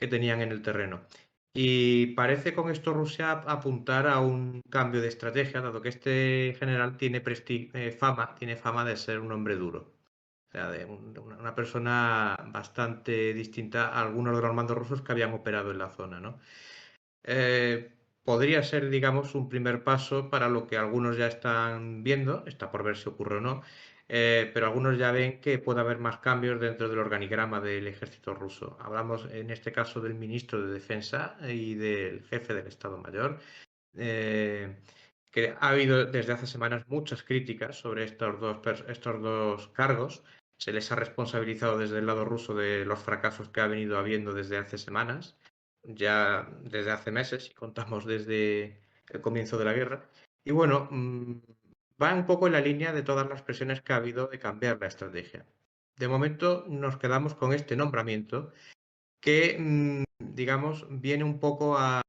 que tenían en el terreno. Y parece con esto Rusia apuntar a un cambio de estrategia, dado que este general tiene fama de ser un hombre duro. O sea, de una persona bastante distinta a algunos de los mandos rusos que habían operado en la zona, ¿no? Podría ser, digamos, un primer paso para lo que algunos ya están viendo, está por ver si ocurre o no, pero algunos ya ven que puede haber más cambios dentro del organigrama del ejército ruso. Hablamos en este caso del ministro de Defensa y del jefe del Estado Mayor, eh, que ha habido desde hace semanas muchas críticas sobre estos dos cargos. Se les ha responsabilizado desde el lado ruso de los fracasos que ha venido habiendo desde hace semanas, ya desde hace meses, si contamos desde el comienzo de la guerra. Y bueno, va un poco en la línea de todas las presiones que ha habido de cambiar la estrategia. De momento nos quedamos con este nombramiento que, digamos, viene un poco a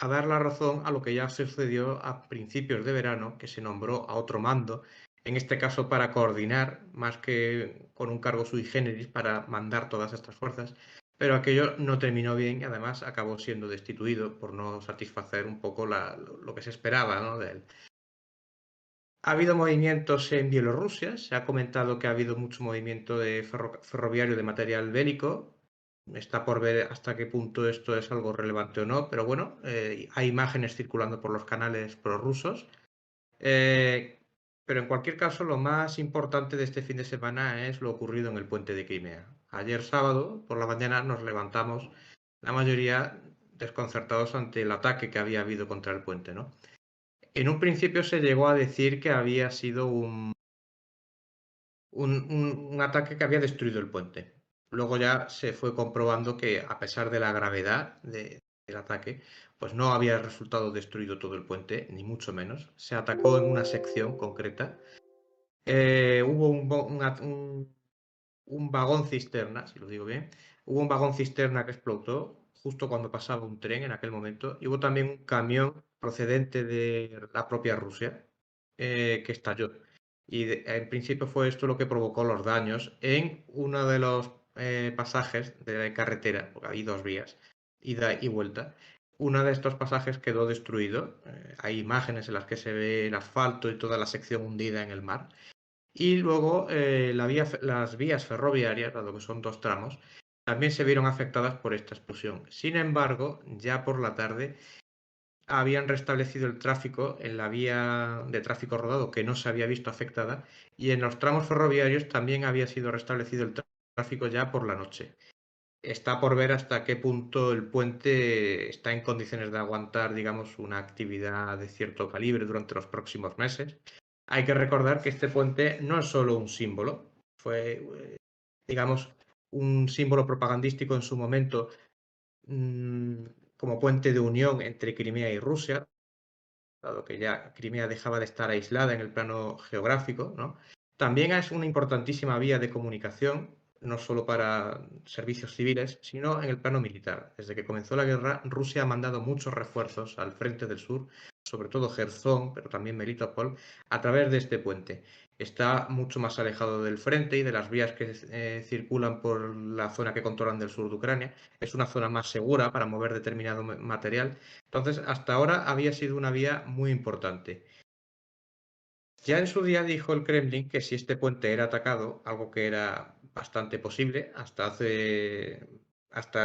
dar la razón a lo que ya sucedió a principios de verano, que se nombró a otro mando, en este caso para coordinar, más que con un cargo sui generis, para mandar todas estas fuerzas, pero aquello no terminó bien y además acabó siendo destituido por no satisfacer un poco lo que se esperaba, ¿no?, de él. Ha habido movimientos en Bielorrusia, se ha comentado que ha habido mucho movimiento de ferroviario de material bélico. Está por ver hasta qué punto esto es algo relevante o no, pero bueno, hay imágenes circulando por los canales prorrusos. Eh, pero en cualquier caso, lo más importante de este fin de semana es lo ocurrido en el puente de Crimea. Ayer sábado, por la mañana, nos levantamos, la mayoría desconcertados ante el ataque que había habido contra el puente, ¿no? En un principio se llegó a decir que había sido un ataque que había destruido el puente. Luego ya se fue comprobando que, a pesar de la gravedad del ataque, pues no había resultado destruido todo el puente, ni mucho menos. Se atacó en una sección concreta. Hubo un vagón cisterna, si lo digo bien. Hubo un vagón cisterna que explotó justo cuando pasaba un tren en aquel momento. Y hubo también un camión procedente de la propia Rusia que estalló. Y en principio fue esto lo que provocó los daños en uno de los pasajes de la carretera, porque hay dos vías, ida y vuelta. Uno de estos pasajes quedó destruido. Hay imágenes en las que se ve el asfalto y toda la sección hundida en el mar. Y luego las vías ferroviarias, dado que son dos tramos, también se vieron afectadas por esta explosión. Sin embargo, ya por la tarde habían restablecido el tráfico en la vía de tráfico rodado que no se había visto afectada, y en los tramos ferroviarios también había sido restablecido el tráfico ya por la noche. Está por ver hasta qué punto el puente está en condiciones de aguantar, digamos, una actividad de cierto calibre durante los próximos meses. Hay que recordar que este puente no es solo un símbolo, fue, digamos, un símbolo propagandístico en su momento, mm, como puente de unión entre Crimea y Rusia, dado que ya Crimea dejaba de estar aislada en el plano geográfico, ¿no? También es una importantísima vía de comunicación, no solo para servicios civiles, sino en el plano militar. Desde que comenzó la guerra, Rusia ha mandado muchos refuerzos al frente del sur, sobre todo Gerson, pero también Melitopol, a través de este puente. Está mucho más alejado del frente y de las vías que circulan por la zona que controlan del sur de Ucrania. Es una zona más segura para mover determinado material. Entonces, hasta ahora había sido una vía muy importante. Ya en su día dijo el Kremlin que si este puente era atacado, algo que era bastante posible, hasta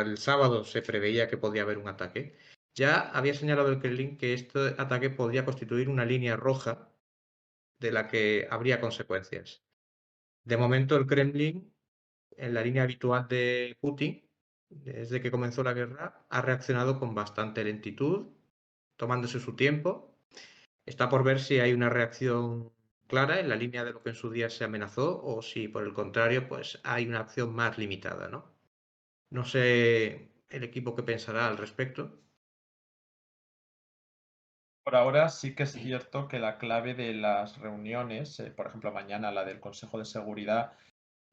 el sábado se preveía que podía haber un ataque, ya había señalado el Kremlin que este ataque podría constituir una línea roja de la que habría consecuencias. De momento, el Kremlin, en la línea habitual de Putin, desde que comenzó la guerra, ha reaccionado con bastante lentitud, tomándose su tiempo. Está por ver si hay una reacción clara en la línea de lo que en su día se amenazó o si, por el contrario, pues hay una acción más limitada, ¿no? No sé el equipo qué pensará al respecto. Por ahora sí que es cierto que la clave de las reuniones, por ejemplo mañana la del Consejo de Seguridad,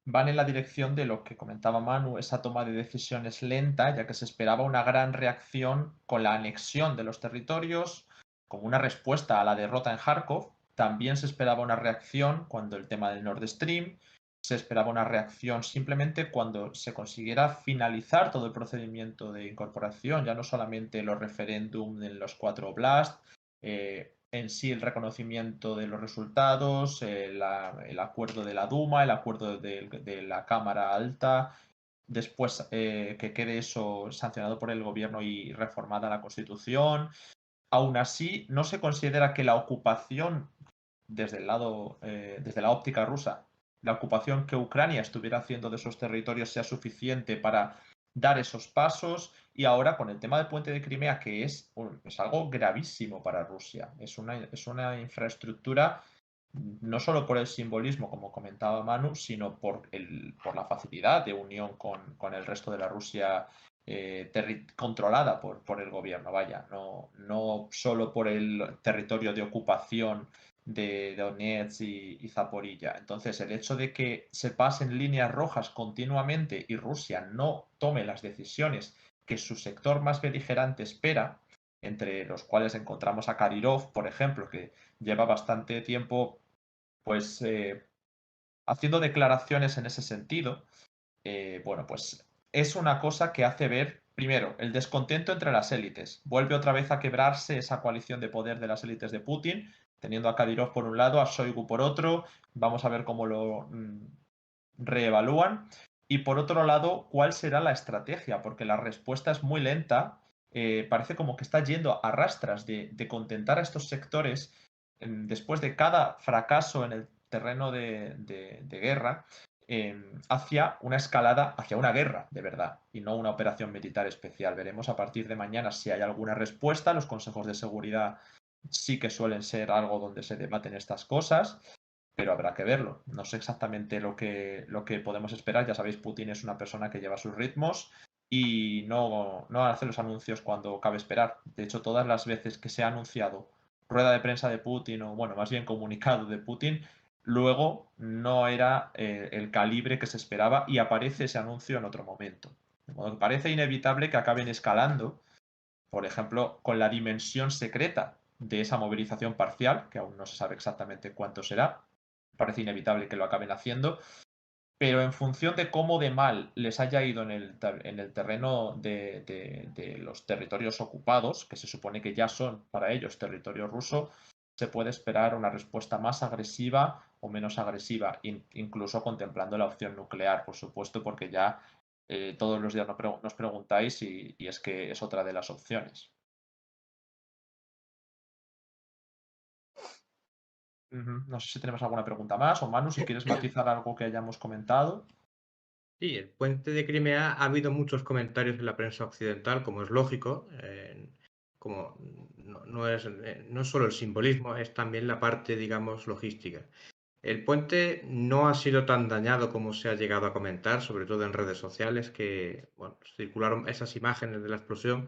van en la dirección de lo que comentaba Manu, esa toma de decisiones lenta, ya que se esperaba una gran reacción con la anexión de los territorios, como una respuesta a la derrota en Kharkov. También se esperaba una reacción cuando el tema del Nord Stream se esperaba una reacción simplemente cuando se consiguiera finalizar todo el procedimiento de incorporación, ya no solamente los referéndum en los 4 oblast, en sí el reconocimiento de los resultados, el acuerdo de la Duma, el acuerdo de la Cámara Alta, después que quede eso sancionado por el gobierno y reformada la Constitución. Aún así, no se considera que la ocupación desde el lado, desde la óptica rusa, la ocupación que Ucrania estuviera haciendo de esos territorios sea suficiente para dar esos pasos. Y ahora con el tema del puente de Crimea, que es algo gravísimo para Rusia, es una infraestructura no solo por el simbolismo, como comentaba Manu, sino por la facilidad de unión con el resto de la Rusia controlada por el gobierno, vaya, no solo por el territorio de ocupación de Donetsk y Zaporilla. Entonces, el hecho de que se pasen líneas rojas continuamente y Rusia no tome las decisiones que su sector más beligerante espera, entre los cuales encontramos a Kadyrov, por ejemplo, que lleva bastante tiempo pues haciendo declaraciones en ese sentido, bueno, pues es una cosa que hace ver, primero, el descontento entre las élites. Vuelve otra vez a quebrarse esa coalición de poder de las élites de Putin, teniendo a Kadyrov por un lado, a Shoigu por otro. Vamos a ver cómo lo reevalúan. Y por otro lado, ¿cuál será la estrategia? Porque la respuesta es muy lenta. Parece como que está yendo a rastras de contentar a estos sectores después de cada fracaso en el terreno de guerra, hacia una escalada, hacia una guerra de verdad y no una operación militar especial. Veremos a partir de mañana si hay alguna respuesta. Los consejos de seguridad sí que suelen ser algo donde se debaten estas cosas, pero habrá que verlo. No sé exactamente lo que podemos esperar. Ya sabéis, Putin es una persona que lleva sus ritmos y no hace los anuncios cuando cabe esperar. De hecho, todas las veces que se ha anunciado rueda de prensa de Putin, o bueno, más bien comunicado de Putin, luego no era el calibre que se esperaba y aparece ese anuncio en otro momento. De modo que parece inevitable que acaben escalando, por ejemplo, con la dimensión secreta de esa movilización parcial, que aún no se sabe exactamente cuánto será. Parece inevitable que lo acaben haciendo, pero en función de cómo de mal les haya ido en el terreno de los territorios ocupados, que se supone que ya son para ellos territorio ruso, se puede esperar una respuesta más agresiva o menos agresiva, incluso contemplando la opción nuclear, por supuesto, porque ya todos los días nos preguntáis y es que es otra de las opciones. No sé si tenemos alguna pregunta más, o Manu, si quieres matizar algo que hayamos comentado. Sí, el puente de Crimea ha habido muchos comentarios en la prensa occidental, como es lógico, como no es solo el simbolismo, es también la parte, digamos, logística. El puente no ha sido tan dañado como se ha llegado a comentar, sobre todo en redes sociales, que bueno, circularon esas imágenes de la explosión.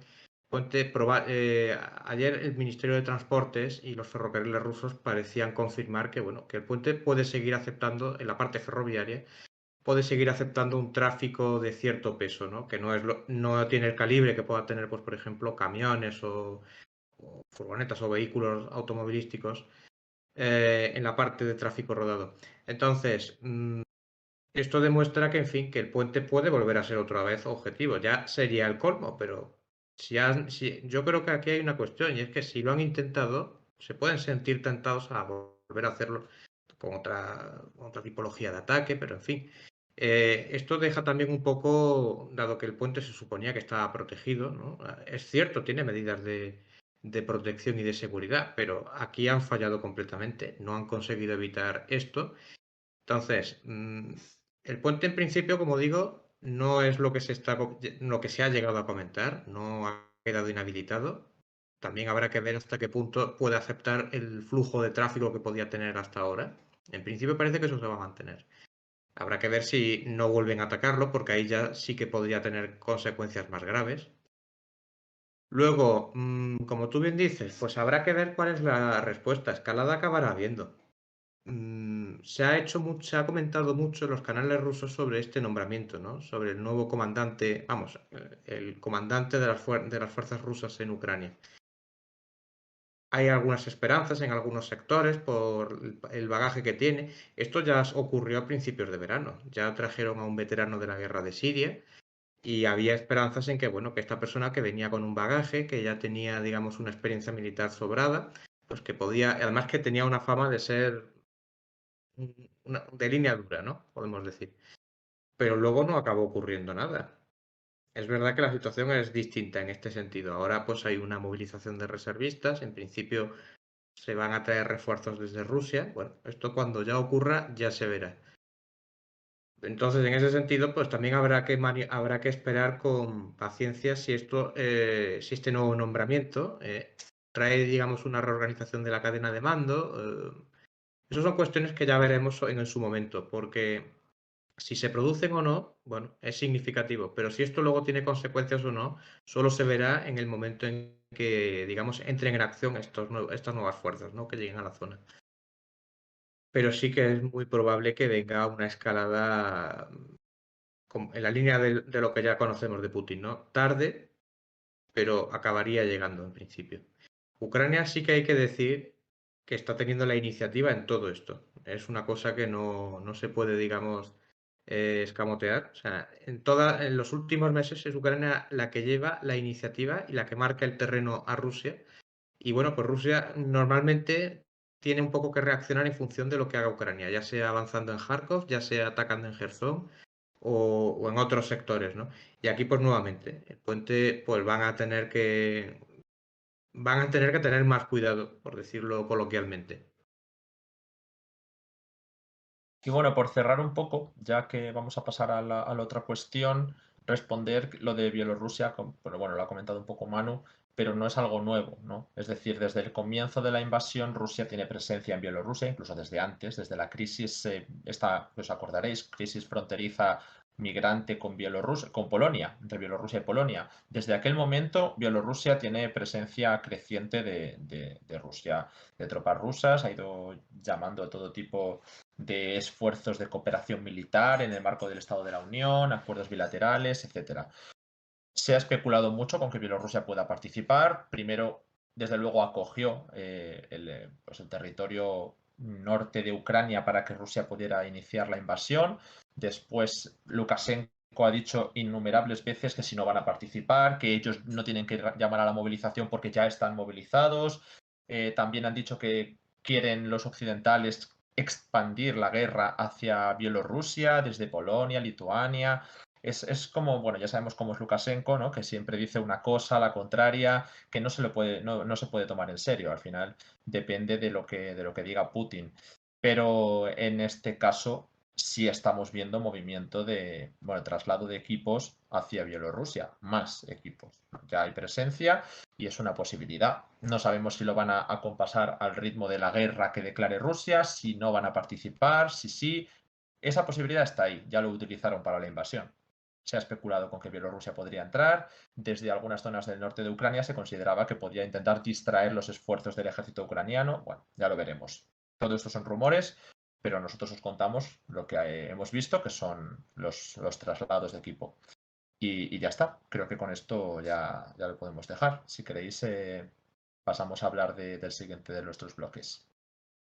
Ayer el Ministerio de Transportes y los ferrocarriles rusos parecían confirmar que, bueno, que el puente puede seguir aceptando, en la parte ferroviaria, puede seguir aceptando un tráfico de cierto peso, ¿no? Que no tiene el calibre que pueda tener, pues, por ejemplo, camiones o furgonetas o vehículos automovilísticos en la parte de tráfico rodado. Entonces, esto demuestra que, en fin, que el puente puede volver a ser otra vez objetivo. Ya sería el colmo, pero yo creo que aquí hay una cuestión, y es que si lo han intentado, se pueden sentir tentados a volver a hacerlo con otra tipología de ataque, pero en fin. Esto deja también un poco, dado que el puente se suponía que estaba protegido, ¿no? Es cierto, tiene medidas de protección y de seguridad, pero aquí han fallado completamente, no han conseguido evitar esto. Entonces, el puente en principio, como digo, no es lo que se ha llegado a comentar, no ha quedado inhabilitado. También habrá que ver hasta qué punto puede aceptar el flujo de tráfico que podía tener hasta ahora. En principio parece que eso se va a mantener. Habrá que ver si no vuelven a atacarlo, porque ahí ya sí que podría tener consecuencias más graves. Luego, como tú bien dices, pues habrá que ver cuál es la respuesta. Escalada acabará habiendo. Se ha comentado mucho en los canales rusos sobre este nombramiento, ¿no? Sobre el nuevo comandante, vamos, el comandante de las fuerzas rusas en Ucrania. hay algunas esperanzas en algunos sectores por el bagaje que tiene. Esto ya ocurrió a principios de verano. Ya trajeron a un veterano de la guerra de Siria y había esperanzas en que, bueno, que esta persona que venía con un bagaje, que ya tenía, digamos, una experiencia militar sobrada, pues que podía, además que tenía una fama de ser de línea dura, ¿no? Podemos decir. Pero luego no acabó ocurriendo nada. Es verdad que la situación es distinta en este sentido. Ahora pues hay una movilización de reservistas. En principio se van a traer refuerzos desde Rusia. Bueno, esto cuando ya ocurra ya se verá. Entonces, en ese sentido, pues también habrá que esperar con paciencia si este nuevo nombramiento trae, digamos, una reorganización de la cadena de mando. Esas son cuestiones que ya veremos en su momento, porque si se producen o no, bueno, es significativo, pero si esto luego tiene consecuencias o no, solo se verá en el momento en que, digamos, entren en acción estas nuevas fuerzas, ¿no? Que lleguen a la zona. Pero sí que es muy probable que venga una escalada en la línea de lo que ya conocemos de Putin, ¿no? Tarde, pero acabaría llegando en principio. Ucrania sí que hay que decir que está teniendo la iniciativa en todo esto. Es una cosa que no se puede, digamos, escamotear. O sea, en los últimos meses es Ucrania la que lleva la iniciativa y la que marca el terreno a Rusia. Y bueno, pues Rusia normalmente tiene un poco que reaccionar en función de lo que haga Ucrania, ya sea avanzando en Kharkov, ya sea atacando en Gerson o en otros sectores, ¿no? Y aquí pues nuevamente, el puente pues van a tener que tener más cuidado, por decirlo coloquialmente. Y bueno, por cerrar un poco, ya que vamos a pasar a la otra cuestión, responder lo de Bielorrusia, bueno, lo ha comentado un poco Manu, pero no es algo nuevo, ¿no? Es decir, desde el comienzo de la invasión, Rusia tiene presencia en Bielorrusia, incluso desde antes, desde la crisis, os acordaréis, crisis fronteriza migrante con Bielorrusia, con Polonia, entre Bielorrusia y Polonia. Desde aquel momento, Bielorrusia tiene presencia creciente de Rusia, de tropas rusas, ha ido llamando a todo tipo de esfuerzos de cooperación militar en el marco del Estado de la Unión, acuerdos bilaterales, etc. Se ha especulado mucho con que Bielorrusia pueda participar. Primero, desde luego, acogió pues el territorio norte de Ucrania para que Rusia pudiera iniciar la invasión. Después, Lukashenko ha dicho innumerables veces que si no van a participar, que ellos no tienen que llamar a la movilización porque ya están movilizados. También han dicho que quieren los occidentales expandir la guerra hacia Bielorrusia, desde Polonia, Lituania. Es como, bueno, ya sabemos cómo es Lukashenko, ¿no? Que siempre dice una cosa, la contraria, que no se puede tomar en serio. Al final depende de lo que diga Putin. Pero en este caso sí estamos viendo movimiento bueno, traslado de equipos hacia Bielorrusia, más equipos. Ya hay presencia y es una posibilidad. No sabemos si lo van a acompasar al ritmo de la guerra que declare Rusia, si no van a participar, si sí. Esa posibilidad está ahí, ya lo utilizaron para la invasión. Se ha especulado con que Bielorrusia podría entrar. Desde algunas zonas del norte de Ucrania se consideraba que podía intentar distraer los esfuerzos del ejército ucraniano. Bueno, ya lo veremos. Todo esto son rumores, pero nosotros os contamos lo que hemos visto, que son los traslados de equipo. Y ya está. Creo que con esto ya lo podemos dejar. Si queréis, pasamos a hablar del siguiente de nuestros bloques.